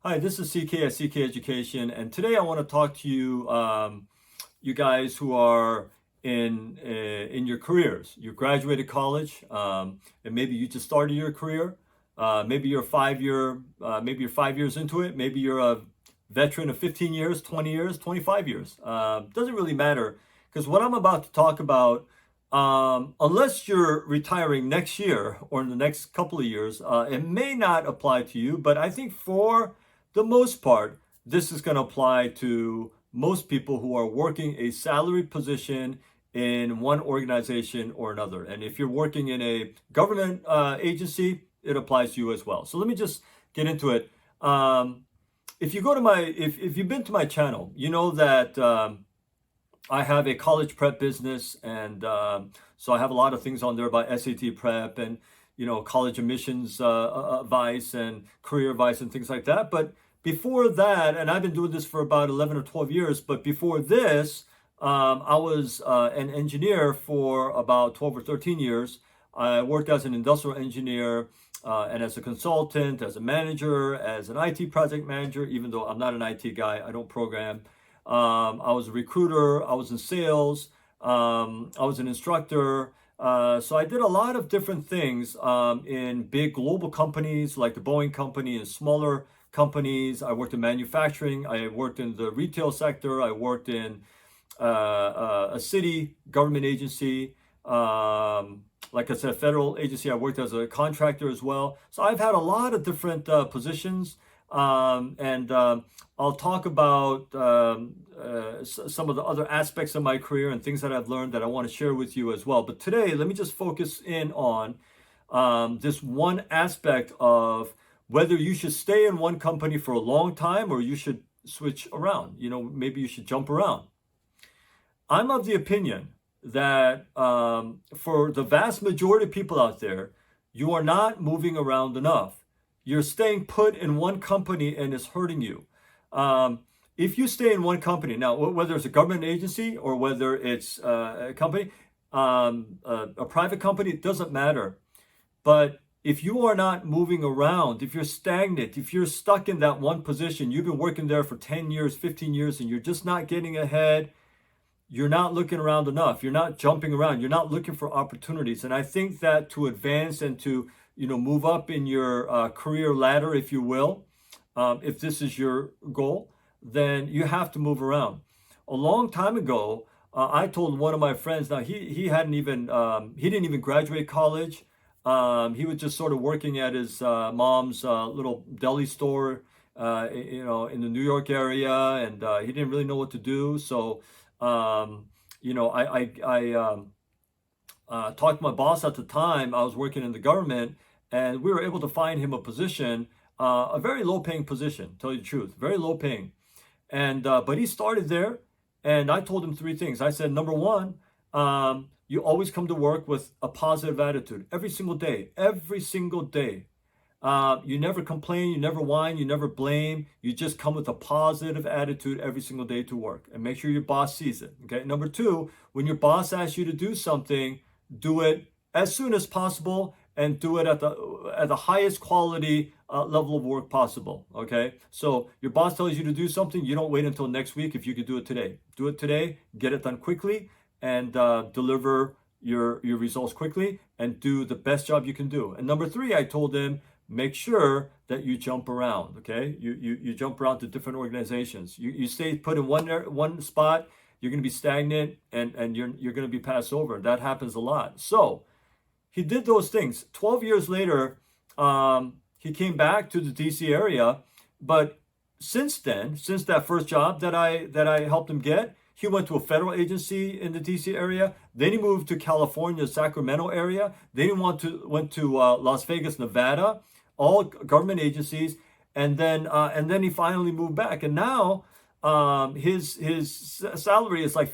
Hi, this is CK at CK Education, and today I want to talk to you, you guys who are in your careers. You graduated college, and maybe you just started your career. Maybe you're 5 year, maybe you're 5 years into it. Maybe you're a veteran of 15 years, 20 years, 25 years. Doesn't really matter because what I'm about to talk about, unless you're retiring next year or in the next couple of years, it may not apply to you. But I think for the most part, this is going to apply to most people who are working a salaried position in one organization or another. And if you're working in a government agency, it applies to you as well. So let me just get into it. If you go to if you've been to my channel, you know that I have a college prep business, and so I have a lot of things on there about SAT prep and college admissions advice and career advice and things like that. But before that, and I've been doing this for about 11 or 12 years, but before this, I was an engineer for about 12 or 13 years. I worked as an industrial engineer and as a consultant, as a manager, as an IT project manager, even though I'm not an IT guy, I don't program. I was a recruiter, I was in sales, I was an instructor. So I did a lot of different things in big global companies like the Boeing company and smaller companies. I worked in manufacturing. I worked in the retail sector. I worked in a city government agency. Like I said, federal agency. I worked as a contractor as well. So I've had a lot of different positions. And I'll talk about some of the other aspects of my career and things that I've learned that I want to share with you as well. But today, let me just focus in on this one aspect of whether you should stay in one company for a long time or you should switch around. Maybe you should jump around. I'm of the opinion that for the vast majority of people out there, you are not moving around enough. You're staying put in one company and it's hurting you. If you stay in one company, now whether it's a government agency or whether it's a company, a private company, it doesn't matter. But if you are not moving around, if you're stagnant, if you're stuck in that one position, you've been working there for 10 years, 15 years, and you're just not getting ahead, you're not looking around enough. You're not jumping around. You're not looking for opportunities. And I think that to advance and to move up in your career ladder, if you will, if this is your goal, then you have to move around. A long time ago, I told one of my friends. Now he hadn't even he didn't even graduate college. He was just sort of working at his mom's little deli store, in the New York area, and he didn't really know what to do. So, I talked to my boss at the time. I was working in the government, and we were able to find him a position, a very low-paying position. To tell you the truth, very low-paying, and but he started there, and I told him three things. I said, number one, you always come to work with a positive attitude every single day, every single day. You never complain, you never whine, you never blame. You just come with a positive attitude every single day to work and make sure your boss sees it. Okay. Number two, when your boss asks you to do something, do it as soon as possible and do it at the highest quality level of work possible. Okay. So your boss tells you to do something, you don't wait until next week if you could do it today. Do it today, get it done quickly, and deliver your results quickly and do the best job you can do. And number three, I told him, make sure that you jump around. Okay, you jump around to different organizations. You stay put in one spot, you're going to be stagnant and you're going to be passed over. That happens a lot. So he did those things. 12 years later, he came back to the DC area, but since then, since that first job that I helped him get, he went to a federal agency in the DC area. Then he moved to California, Sacramento area. Then he went to Las Vegas, Nevada, all government agencies. And then he finally moved back. And now his salary is like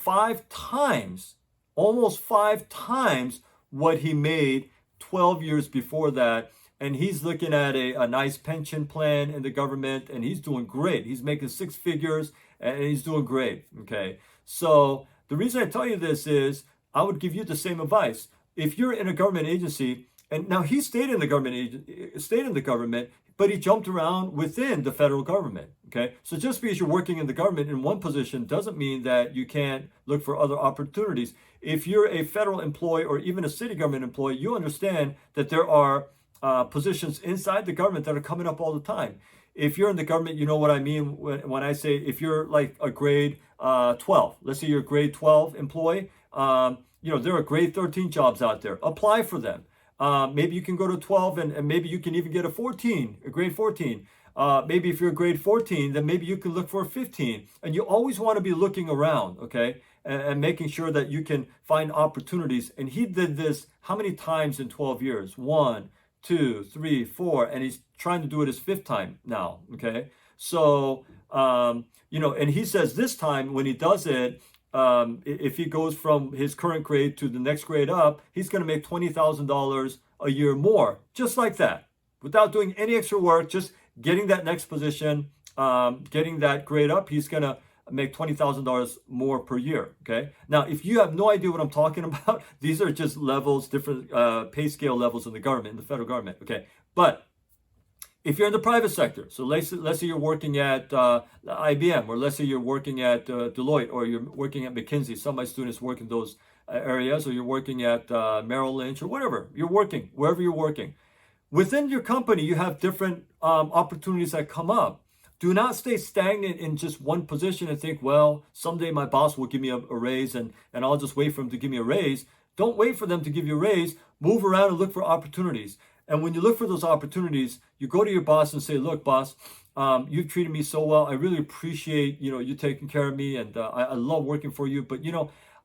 almost five times what he made 12 years before that. And he's looking at a nice pension plan in the government, and he's doing great. He's making six figures, and he's doing great. Okay. So the reason I tell you this is I would give you the same advice. If you're in a government agency, and now he stayed in the government, but he jumped around within the federal government. Okay, so just because you're working in the government in one position doesn't mean that you can't look for other opportunities. If you're a federal employee or even a city government employee, you understand that there are positions inside the government that are coming up all the time. If you're in the government, you know what I mean when I say if you're like a grade 12, let's say you're a grade 12 employee, there are grade 13 jobs out there. Apply for them. Maybe you can go to 12 and maybe you can even get a grade 14. Maybe if you're grade 14, then maybe you can look for a 15. And you always want to be looking around, okay? And making sure that you can find opportunities. And he did this how many times in 12 years? 1, 2, 3, 4, and he's trying to do it his 5th time now, okay? So, and he says this time when he does it, if he goes from his current grade to the next grade up, he's going to make $20,000 a year more, just like that, without doing any extra work, just getting that next position, getting that grade up, he's going to make $20,000 more per year, okay? Now, if you have no idea what I'm talking about, these are just levels, different pay scale levels in the government, in the federal government, okay? But if you're in the private sector, so let's say you're working at IBM, or let's say you're working at Deloitte, or you're working at McKinsey. Some of my students work in those areas, or you're working at Merrill Lynch, or whatever. You're working, wherever you're working. Within your company, you have different opportunities that come up. Do not stay stagnant in just one position and think, well, someday my boss will give me a raise and I'll just wait for him to give me a raise. Don't wait for them to give you a raise. Move around and look for opportunities. And when you look for those opportunities, you go to your boss and say, look, boss, you've treated me so well. I really appreciate, you taking care of me, and I love working for you. But,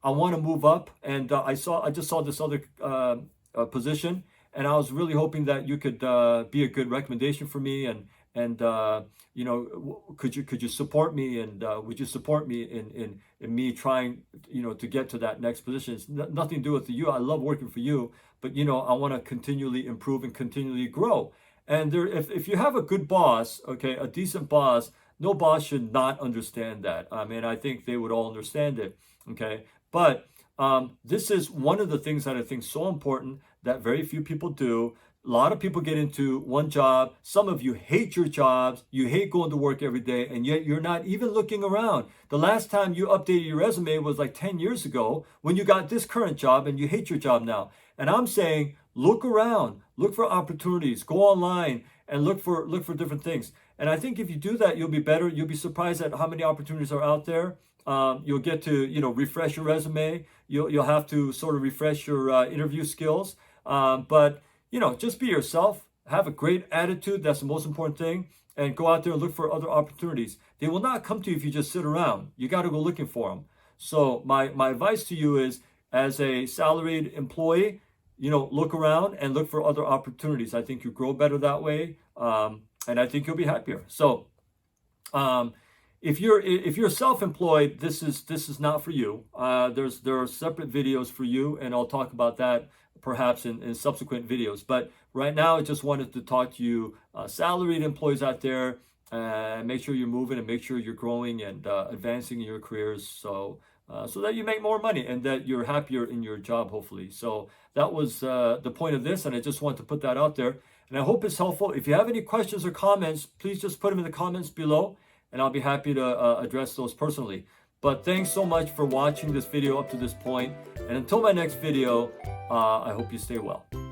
I want to move up. And I just saw this other position, and I was really hoping that you could be a good recommendation for me. And could you support me, and would you support me in me trying, to get to that next position? It's nothing to do with you. I love working for you, but I want to continually improve and continually grow. And if you have a good boss, okay, a decent boss, no boss should not understand that. I mean, I think they would all understand it, okay? But this is one of the things that I think is so important that very few people do. A lot of people get into one job. Some of you hate your jobs. You hate going to work every day, and yet you're not even looking around. The last time you updated your resume was like 10 years ago when you got this current job, and you hate your job now. And I'm saying, look around, look for opportunities, go online and look for different things. And I think if you do that, you'll be better. You'll be surprised at how many opportunities are out there. You'll get to, refresh your resume. You'll have to sort of refresh your interview skills. But just be yourself, have a great attitude. That's the most important thing. And go out there and look for other opportunities. They will not come to you if you just sit around. You got to go looking for them. So my advice to you is, as a salaried employee, look around and look for other opportunities. I think you grow better that way. And I think you'll be happier. So if you're self-employed, this is not for you. There are separate videos for you, and I'll talk about that perhaps in subsequent videos. But right now, I just wanted to talk to you salaried employees out there, and make sure you're moving and make sure you're growing and advancing in your careers, so that you make more money and that you're happier in your job, hopefully. So that was the point of this, and I just want to put that out there. And I hope it's helpful. If you have any questions or comments, please just put them in the comments below, and I'll be happy to address those personally. But thanks so much for watching this video up to this point. And until my next video, I hope you stay well.